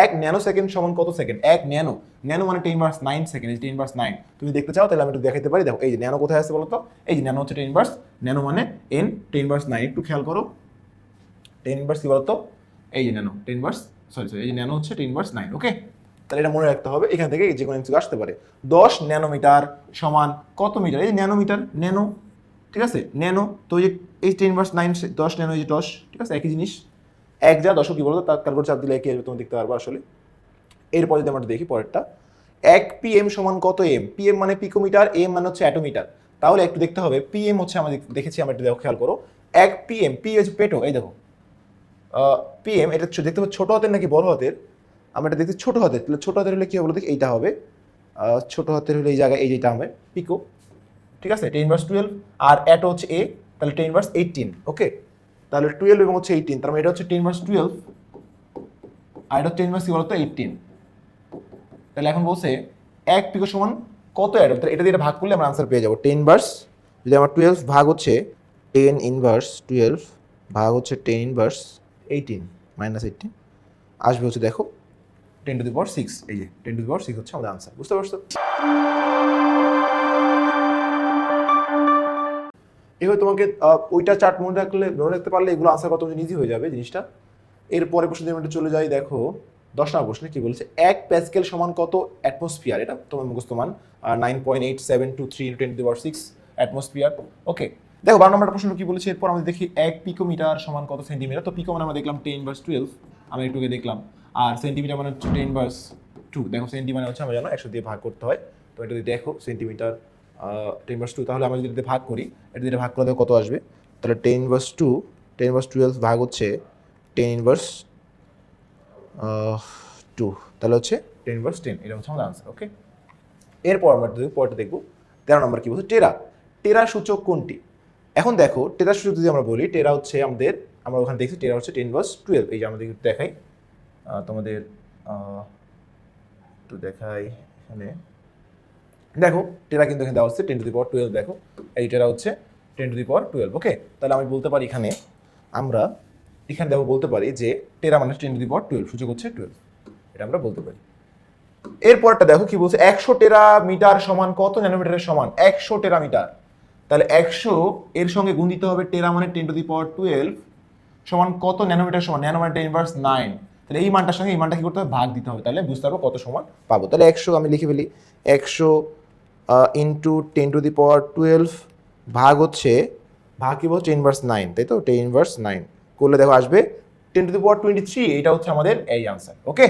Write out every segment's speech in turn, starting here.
এক nano second সমান কত সেকেন্ড? এক ন্যানো, ন্যানো মানে 10^9 সেকেন্ড, 10^9 তুমি দেখতে চাও তাহলে আমি একটু দেখাতে পারি। দেখো এই যে ন্যানো কোথায় আছে বলো তো, এই যে ন্যানো হচ্ছে 10^, ন্যানো মানে n 10^9, একটু খেয়াল করো 10^, কি বলতো, এই যে ন্যানো 10^, সরি এই যে ন্যানো হচ্ছে 10^9। ওকে, তাহলে এটা মনে রাখতে হবে, এখান থেকে যে কোনো কিছু আসতে পারে। 10 ন্যানোমিটার সমান কত মিটার? এই যে ন্যানোমিটার, ন্যানো, ঠিক আছে, ন্যানো, তো এই 10^9 10 ন্যানো, এই যে 10, ঠিক আছে, একই জিনিস। এক যা 10 কি বলতো, তার ক্যালকুলেটর চাপ দিলে একই আসবে, তুমি দেখতে পারবো আসলে। এরপর যদি আমরা দেখি পরেরটা, 1 পিএম সমান কত এম? পিএম মানে পিকোমিটার, এম মানে হচ্ছে অ্যাটোমিটার। তাহলে একটু দেখতে হবে, পিএম হচ্ছে আমরা দেখেছি, আমরা একটু দেখো খেয়াল করো, 1 পিএম, পি হচ্ছে পেটো, এই দেখো পিএম, এটা দেখতে পাচ্ছি ছোট হাতের নাকি বড় হাতের? আমরা এটা দেখছি ছোট হাতের, তাহলে ছোট হাতের হলে কি হবে বলতে, এইটা হবে ছোট হাতের হলে এই জায়গায় এই যেটা হবে পিকো, ঠিক আছে, 10^12। আর অ্যাটো হচ্ছে এ, তাহলে 10^18। ওকে, তাহলে 12 এবং হচ্ছে 18, তার মানে এটা হচ্ছে 10^12 আর এটা 10 কি বলতো 18। তাহলে এখন বলছে 1 পিকো সমান কত অ্যাটো, তাহলে এটা দিয়ে ভাগ করলে আমরা আনসার পেয়ে যাবো 10^, যদি আমার 12 ভাগ হচ্ছে 10^12 ভাগ হচ্ছে 10^18 -18 আসবে হচ্ছে, দেখো 10^6। এই যে 10^6 হচ্ছে আমাদের আনসার, বুঝতে পারছো? এভাবে তোমাকে ওইটা চার্ট মনে রাখতে পারলে এগুলো আনসার কত ইজি হয়ে যাবে জিনিসটা। এরপরে প্রশ্ন আমরা চলে যাই, দেখো 10 নম্বর প্রশ্নে কি বলছে, 1 প্যাসকেল সমান কত অ্যাটমসফিয়ার? এটা তোমার মুখস্থমান 9.8723 × 10^6 অ্যাটমসফিয়ার। ওকে, দেখো 12 নম্বর প্রশ্ন কি বলেছে, এরপর আমরা দেখি 1 পিকোমিটার সমান কত সেন্টিমিটার? তো পিকো মানে আমরা দেখলাম 10^12, আমরা একটুকে দেখলাম, আর সেন্টিমিটার মানে হচ্ছে 10^2। দেখো সেন্টিমিটার হচ্ছে আমরা জানো 100 দিয়ে ভাগ করতে হয়, তো এটা যদি দেখো সেন্টিমিটার 10^2, তাহলে আমরা যদি ভাগ করি, এটা দিয়ে ভাগ করে কত আসবে, তাহলে 10^2, 10^12 ভাগ হচ্ছে 10^2, তাহলে হচ্ছে 10^10, এটা হচ্ছে আমাদের আনসার। ওকে, এরপর আমরা পরটা দেখবো 13 নম্বর কি বলছে, টেরা। টেরা সূচক কোনটি? এখন দেখো টেরা সূচক যদি আমরা বলি, টেরা হচ্ছে আমাদের, আমরা ওখানে দেখছি টেরা হচ্ছে 10^12। এই যে আমাদের দেখাই তোমাদের একটু দেখাই এখানে, দেখো টেরা কিন্তু এখানে দেওয়া হচ্ছে 10^12। দেখো এই টেরা হচ্ছে 10^12। ওকে, তাহলে আমি বলতে পারি এখানে, আমরা এখানে দেখো বলতে পারি যে টেরা মানে 10^12, সূচক হচ্ছে 12, এটা আমরা বলতে পারি। এরপরটা দেখো কি বলছে, 100 টেরা মিটার সমান কত ন্যানোমিটারের সমান? 100 টেরা মিটার, তাহলে 100 এর সঙ্গে গুণ দিতে হবে, টেরা মানে 10^12 সমান কত ন্যানোমিটার সমান? ন্যানো মানে 10^9, তাহলে এই মানটার সঙ্গে এই মানটা কি করতে হবে, ভাগ দিতে হবে, তাহলে বুঝতে পারবো কত সমান পাবো। তাহলে 100 আমি লিখে ফেলি, 100 ইন্টু 10^12 ভাগ হচ্ছে, ভাগ কি বলছে 10^9, তাই তো 10^9 করলে দেখো আসবে 10^23। এটা হচ্ছে আমাদের এই আনসার। ওকে,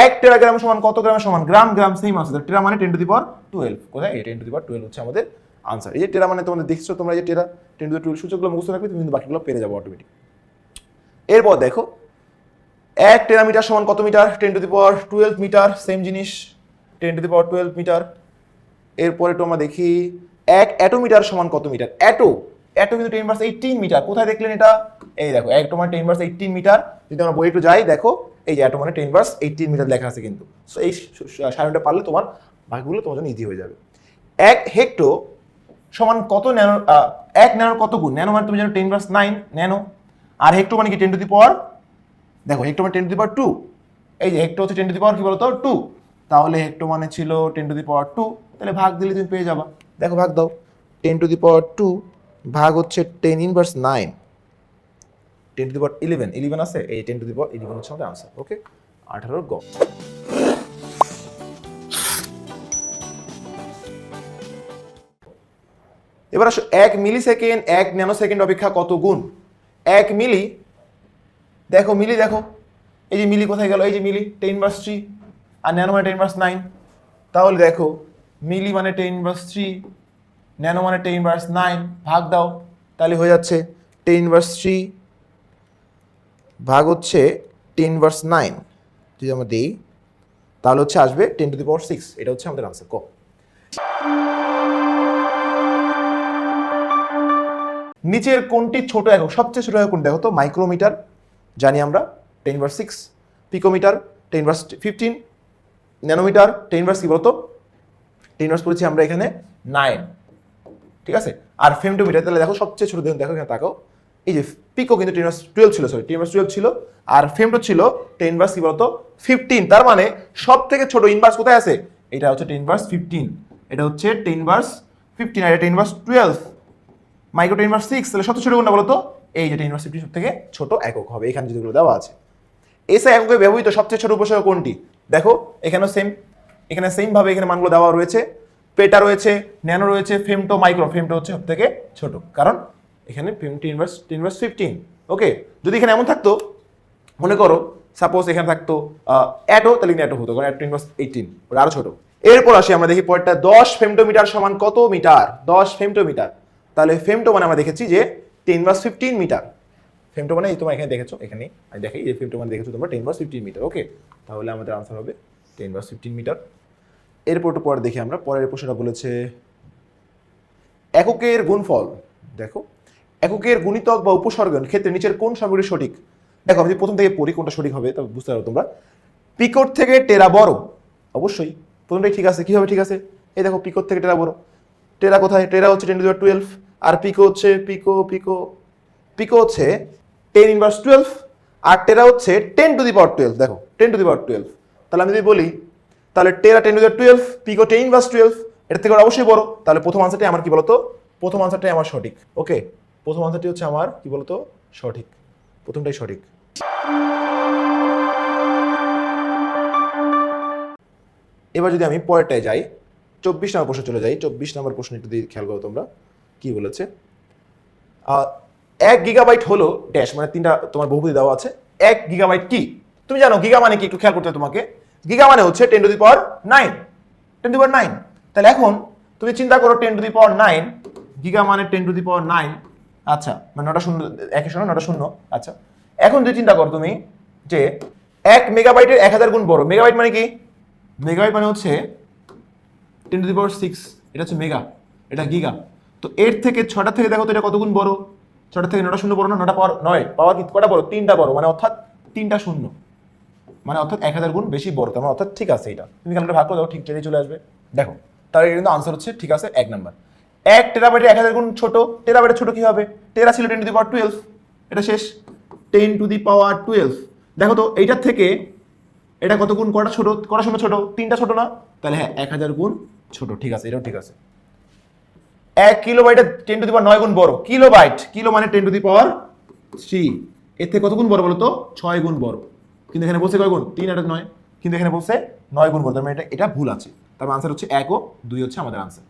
1 টেরাগ্রাম সমান কত গ্রামের সমান? গ্রাম, গ্রাম সেম আছে, টেরা মানে 10^12, কোথায় এই 10^12 হচ্ছে আমাদের আনসার। এই যে টেরা মানে তোমাদের দেখছো তোমরা, এই যে টেরা 10^12 সূচকগুলো মুখস্থ রাখবে, তুমি কিন্তু বাকিগুলো পেরে যাবো অটোমেটিক। এরপর দেখো 1 টেরামিটার সমান কত মিটার? 10^12 মিটার, সেম জিনিস 10^12 মিটার। এরপরে তোমরা দেখি 1 অ্যাটোমিটার সমান কত মিটার? অ্যাটো, অ্যাটো কিন্তু 10^18 মিটার, কোথায় দেখলেন এটা? এই দেখো অ্যাটো মানে 10^18 মিটার। যদি আমরা বই একটু যাই, দেখো এই যে অ্যাটো মানে 10^18 মিটার লেখা আছে কিন্তু। সো এই সারণীটা পারলে তোমার বাকিগুলো তোমার জন্য ইজি হয়ে যাবে। 1 হেক্টো সমান কত ন্যানো? 1 ন্যানোর কত গুণ? ন্যানো মানে তুমি জানো 10^9 ন্যানো, আর হেক্টো মানে কি 10^, দেখো হেক্টো মানে 10^2, এই যে হেক্টো হচ্ছে 10^, কি বলতো 2, তাহলে হেক্টো মানে ছিল 10^2, তাহলে ভাগ দিলে তুমি পেয়ে যাবা। দেখো ভাগ দাও, 10^2 ভাগ হচ্ছে 10^9, 10^11 আছে, এই 10^11 হচ্ছে আমাদের আনসার। ওকে, 18 গ। এবার আসো 1 মিলি সেকেন্ড 1 ন্যানো সেকেন্ড অপেক্ষা কত গুণ? 1 মিলি, দেখো মিলি, দেখো এই যে মিলি কোথায় গেল, এই যে মিলি 10^3 আর ন্যানো মানে 10^9, তাহলে দেখো মিলি মানে 10^3, ন্যানো মানে 10^9, ভাগ দাও, তাহলে হয়ে যাচ্ছে 10^3 ভাগ হচ্ছে 10^9, যদি আমরা দিই তাহলে হচ্ছে আসবে 10^6, এটা হচ্ছে আমাদের আনসার। ক। নিচের কোনটি ছোট একক? সবচেয়ে ছোট একক কোনটি? দেখো তো, মাইক্রোমিটার জানি আমরা 10^6, পিকোমিটার 10^15, ন্যানোমিটার 10^, কি বলতো 10^, পড়েছি আমরা এখানে 9, ঠিক আছে, আর ফেমটোমিটার, তাহলে দেখো সবচেয়ে ছোট, দেখো এখানে তাকাও, এই যে পিকো কিন্তু 10^12 ছিল, সরি 10^12 ছিল, আর ফেমটো ছিল 10^, কি বলতো 15। তার মানে সব থেকে ছোট ইনভার্স কোথায় আছে? এটা হচ্ছে 10^15, এটা হচ্ছে 10^15, আর এটা 10^12, মাইক্রো 10^6। তাহলে সবচেয়ে ছোট কোনটা বলতো? এই যে 10^15 সব থেকে ছোট একক হবে এখানে যেগুলো দেওয়া আছে। এসআই এককে ব্যবহৃত সবচেয়ে ছোট উপসর্গ কোনটি? দেখো এখানেও সেম, এখানে সেম ভাবে এখানে মানগুলো দেওয়া রয়েছে, পেটা রয়েছে, ন্যানো রয়েছে, ফেমটো, মাইক্রো। ফেমটো হচ্ছে সব থেকে ছোট, কারণ এখানে 10^15। ওকে, যদি এখানে এমন থাকতো, মনে করো সাপোজ এখানে থাকতো অ্যাটো, তাহলে অ্যাটো হতো, কারণ 10^18 ওটা আরো ছোট। এরপর আসি আমরা দেখি পরেরটা, 10 ফেমটোমিটার সমান কত মিটার? 10 ফেমটোমিটার, তাহলে ফেমটো মানে আমরা দেখেছি যে 10^15 মিটার। ফেমটো মানে এই তোমরা এখানে দেখেছো, এখানে আমি দেখাই, এই ফেমটো মানে দেখেছো তোমরা 10^15 মিটার। ওকে, তাহলে আমাদের আনসার হবে 10^15 মিটার। এরপর পরে দেখি আমরা পরের প্রশ্নটা বলেছে এককের গুণফল। দেখো এককের গুণিতক বা উপসর্গের ক্ষেত্রে নিচের কোন সামগ্রী সঠিক? দেখো আমি প্রথম থেকে পড়ি, কোনটা সঠিক হবে তা বুঝতে পারো তোমরা। পিকোর থেকে টেরা বড়, অবশ্যই প্রথমটাই ঠিক আছে। কি হবে ঠিক আছে? এই দেখো পিকোর থেকে টেরা বড়। টেরা কোথায়? টেরা হচ্ছে 10^12, আর পিকো হচ্ছে পিকো হচ্ছে 10^12, আর টেরা হচ্ছে 10^12। দেখো 10^12, তাহলে আমি যদি বলি তাহলে টেরা 10^12, পিকো 10^12, এর থেকে অবশ্যই বড়। তাহলে প্রথম আনসারটাই আমার কি বলতো? প্রথম আনসারটাই আমার সঠিক। ওকে, প্রথম আনসারটি হচ্ছে আমার কি বলতো সঠিক, প্রথমটাই সঠিক। এবার যদি আমি পরেরটায় যাই, 24 নম্বর প্রশ্ন চলে যাই। 24 নম্বর প্রশ্ন একটু দিয়ে খেয়াল করো তোমরা, কি বলেছে? 1 গিগাবাইট হলো ড্যাশ, মানে তিনটা তোমার বহুপদী দেওয়া আছে। 1 গিগাবাইট কি? তুমি জানো গিগা মানে কি? একটু খেয়াল করতে হবে তোমাকে। গিগা মানে হচ্ছে 10^9, 10^9। তাহলে এখন তুমি চিন্তা করো 10^9, গিগা মানে 10^9। আচ্ছা, মানে 9টা শূন্য, 1 শূন্য 9টা শূন্য। আচ্ছা, এখন যদি চিন্তা করো তুমি যে 1 মেগাবাইটের 1000 গুণ বড়। মেগাবাইট মানে কি? মেগাবাইট মানে হচ্ছে 10^6, এটা হচ্ছে মেগা, এটা গিগা। তো এর থেকে 6টা থেকে দেখো তো এটা কত গুণ বড়? 6টা থেকে 9টা শূন্য বড় না? 9টা পাওয়ার 9 পাওয়ার কি কটা বড়? 3টা বড়, মানে অর্থাৎ 3টা শূন্য, মানে অর্থাৎ 1000 গুণ বেশি বড়। তার মানে অর্থাৎ ঠিক আছে, এটা তুমি ক্যালকুলেটর ভাগ করে দাও, ঠিক টেনে চলে আসবে। দেখো তাহলে কিন্তু আনসার হচ্ছে ঠিক আছে 1 নাম্বার। 1 টেরাবাইটের 1000 গুণ ছোট। টেরাবাইটের ছোট কি হবে? টেরা ছিল 10^12, এটা শেষ 10^12। দেখো তো এইটার থেকে এটা কত গুণ, কটা ছোট, কটা শূন্য ছোট? 3টা ছোট না? তাহলে হ্যাঁ 1000 গুণ ছোট, ঠিক আছে, এটাও ঠিক আছে। 1 কিলোবাইটের 10^9 গুণ বড়। কিলোবাইট, কিলো মানে 10^3, এর থেকে কত গুণ বড় বলো তো? 6 গুণ বড়। কিন্তু এখানে বলছে কয় গুণ? 3 আর 9, কিন্তু এখানে বলছে 9 গুণ বড়। তার মানে এটা ভুল আছে। তার আনসার হচ্ছে 1 ও 2 হচ্ছে আমাদের আনসার।